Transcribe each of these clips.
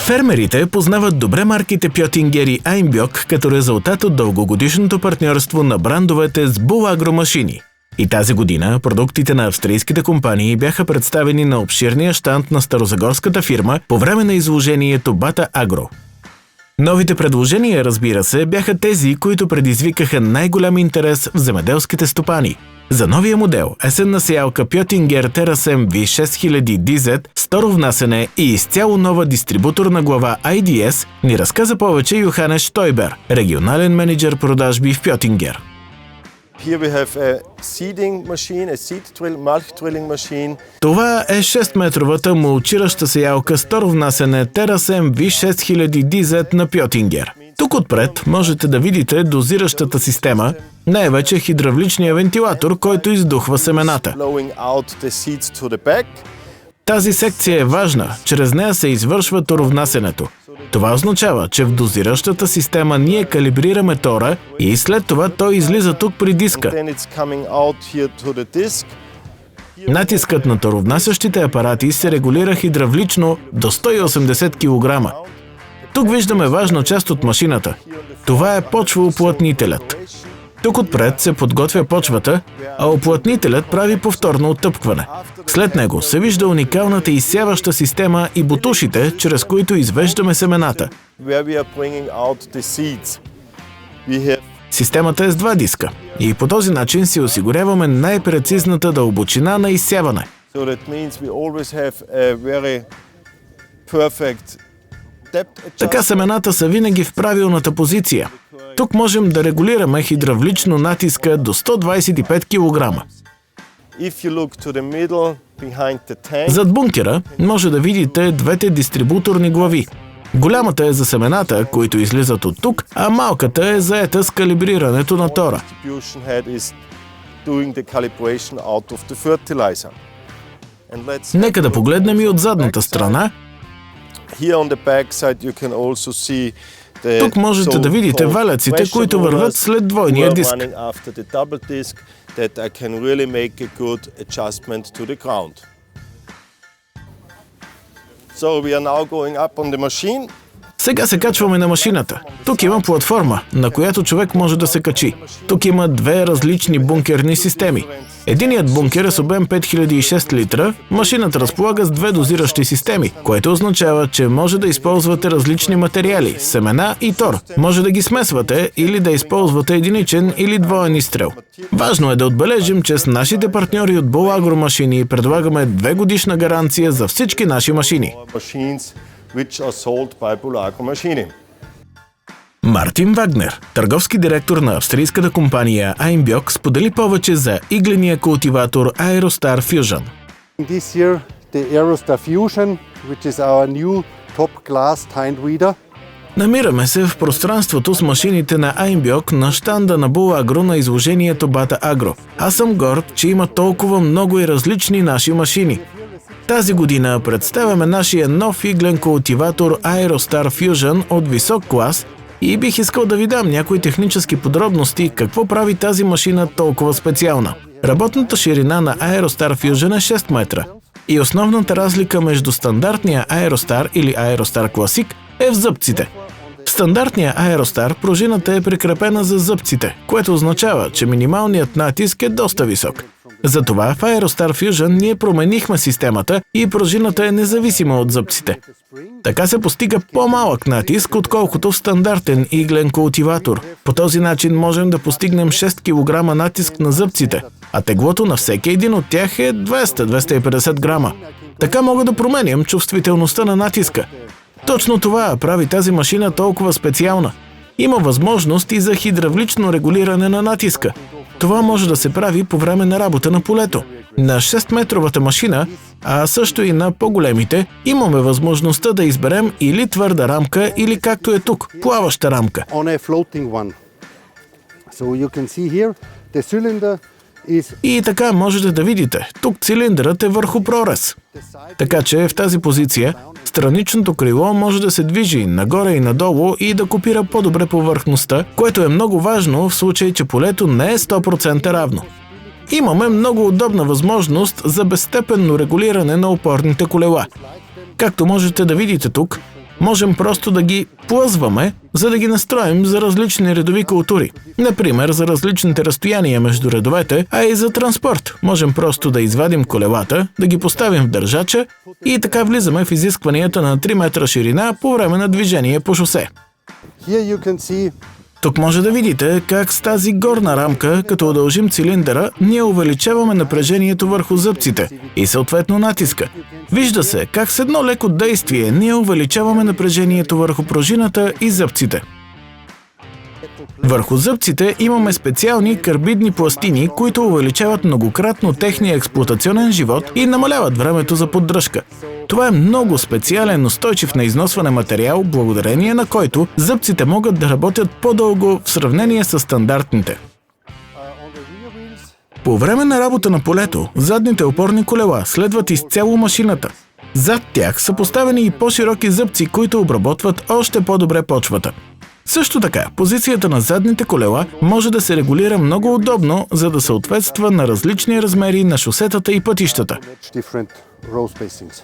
Фермерите познават добре марките Пьотингер и Айнбьок като резултат от дългогодишното партньорство на брандовете с Булагро машини. И тази година продуктите на австрийските компании бяха представени на обширния щанд на старозагорската фирма по време на изложението Бата Агро. Новите предложения, разбира се, бяха тези, които предизвикаха най-голям интерес в земеделските стопани. За новия модел есенна сеялка Пьотингер TerraSem V6000 DZ, второ внасене и изцяло нова дистрибуторна глава IDS, ни разказа повече Йоханес Штойбер, регионален менеджер продажби в Пьотингер. Here we have a seeding machine, a seed drill, mulch drilling machine. Това е 6-метровата мулчираща сеялка с второ внасене TerraSem V6000 DZ на Пьотингер. Тук отпред можете да видите дозиращата система, най-вече хидравличния вентилатор, който издухва семената. Тази секция е важна, чрез нея се извършва торовнасенето. Това означава, че в дозиращата система ние калибрираме тора и след това той излиза тук при диска. Натискът на торовнасящите апарати се регулира хидравлично до 180 кг. Тук виждаме важна част от машината. Това е почвоуплътнителят. Тук отпред се подготвя почвата, а уплътнителят прави повторно оттъпкване. След него се вижда уникалната изсяваща система и бутушите, чрез които извеждаме семената. Системата е с два диска и по този начин си осигуряваме най-прецизната дълбочина на изсяване. Така семената са винаги в правилната позиция. Тук можем да регулираме хидравлично натиска до 125 кг. Зад бункера може да видите двете дистрибуторни глави. Голямата е за семената, които излизат от тук, а малката е заета с калибрирането на тора. Нека да погледнем и от задната страна. Тук можете да видите валяците, които върват след двойния диск. Сега се качваме на машината. Тук има платформа, на която човек може да се качи. Тук има две различни бункерни системи. Единият бункер е с обем 5006 литра, машината разполага с две дозиращи системи, което означава, че може да използвате различни материали, семена и тор. Може да ги смесвате или да използвате единичен или двоен изстрел. Важно е да отбележим, че с нашите партньори от Булагро машини предлагаме 2-годишна гаранция за всички наши машини. Мартин Вагнер, търговски директор на австрийската компания Айнбьок, сподели повече за игления култиватор Aerostar Fusion. This year the Aerostar Fusion, which is our new top class tine weeder. Намираме се в пространството с машините на Айнбьок на щанда на Булагро на изложението Бата Агро. Аз съм горд, че има толкова много и различни наши машини. Тази година представяме нашия нов иглен култиватор Aerostar Fusion от висок клас и бих искал да ви дам някои технически подробности какво прави тази машина толкова специална. Работната ширина на Aerostar Fusion е 6 метра и основната разлика между стандартния Aerostar или Aerostar Classic е в зъбците. В стандартния Aerostar пружината е прикрепена за зъбците, което означава, че минималният натиск е доста висок. Затова в Aerostar Fusion ние променихме системата и пружината е независима от зъбците. Така се постига по-малък натиск, отколкото в стандартен иглен култиватор. По този начин можем да постигнем 6 кг натиск на зъбците, а теглото на всеки един от тях е 200-250 грама. Така мога да променям чувствителността на натиска. Точно това прави тази машина толкова специална. Има възможност и за хидравлично регулиране на натиска. Това може да се прави по време на работа на полето. На 6-метровата машина, а също и на по-големите, имаме възможността да изберем или твърда рамка, или както е тук, плаваща рамка. И така можете да видите, тук цилиндърът е върху прорез. Така че в тази позиция страничното крило може да се движи нагоре и надолу и да копира по-добре повърхността, което е много важно в случай, че полето не е 100% равно. Имаме много удобна възможност за безстепенно регулиране на опорните колела. Както можете да видите тук, Можем просто да ги плъзваме, за да ги настроим за различни редови култури. Например, за различните разстояния между редовете, а и за транспорт. Можем просто да извадим колелата, да ги поставим в държача и така влизаме в изискванията на 3 метра ширина по време на движение по шосе. Here you can see Тук може да видите как с тази горна рамка, като удължим цилиндъра, ние увеличаваме напрежението върху зъбците и съответно натиска. Вижда се как с едно леко действие ние увеличаваме напрежението върху пружината и зъбците. Върху зъбците имаме специални карбидни пластини, които увеличават многократно техния експлоатационен живот и намаляват времето за поддръжка. Това е много специален, устойчив на износване материал, благодарение на който зъбците могат да работят по-дълго в сравнение с стандартните. on the rear wheels. По време на работа на полето, задните опорни колела следват изцяло машината. Зад тях са поставени и по-широки зъбци, които обработват още по-добре почвата. Също така, позицията на задните колела може да се регулира много удобно, за да съответства на различни размери на шосетата и пътищата. Match different row spacings.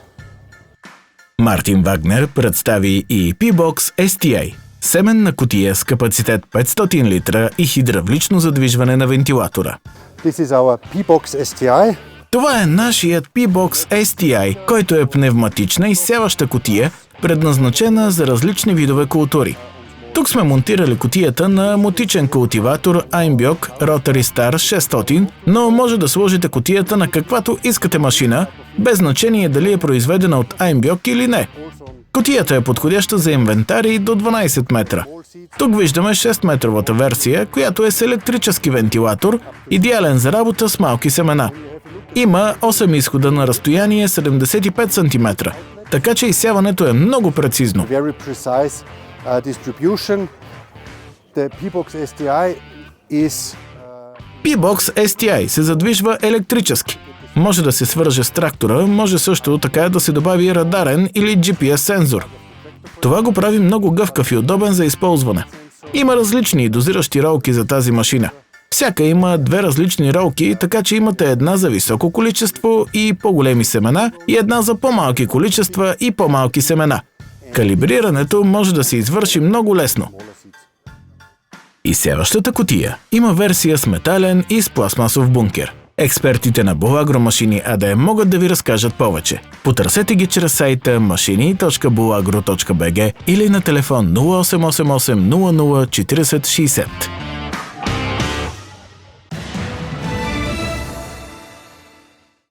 Мартин Вагнер представи и P-Box STI – семенна кутия с капацитет 500 литра и хидравлично задвижване на вентилатора. This is our P-Box STI. Това е нашият P-Box STI, който е пневматична изсяваща кутия, предназначена за различни видове култури. Тук сме монтирали кутията на мотичен култиватор Einbjörg Rotary Star 600, но може да сложите кутията на каквато искате машина, без значение дали е произведена от Einbjörg или не. Кутията е подходяща за инвентари до 12 метра. Тук виждаме 6-метровата версия, която е с електрически вентилатор, идеален за работа с малки семена. Има 8 изхода на разстояние 75 см, така че изсяването е много прецизно. Very precise distribution. The P-Box STI is P-Box STI се задвижва електрически. Може да се свърже с трактора, може също така да се добави радарен или GPS сензор. Това го прави много гъвкав и удобен за използване. Има различни дозиращи ролки за тази машина. Всяка има 2 различни ролки, така че имате една за високо количество и по-големи семена и една за по-малки количества и по-малки семена. Калибрирането може да се извърши много лесно. Изсяващата кутия има версия с метален и с пластмасов бункер. Експертите на Bulagro Машини АД могат да ви разкажат повече. Потърсете ги чрез сайта machini.bulagro.bg или на телефон 0888 00 40 60.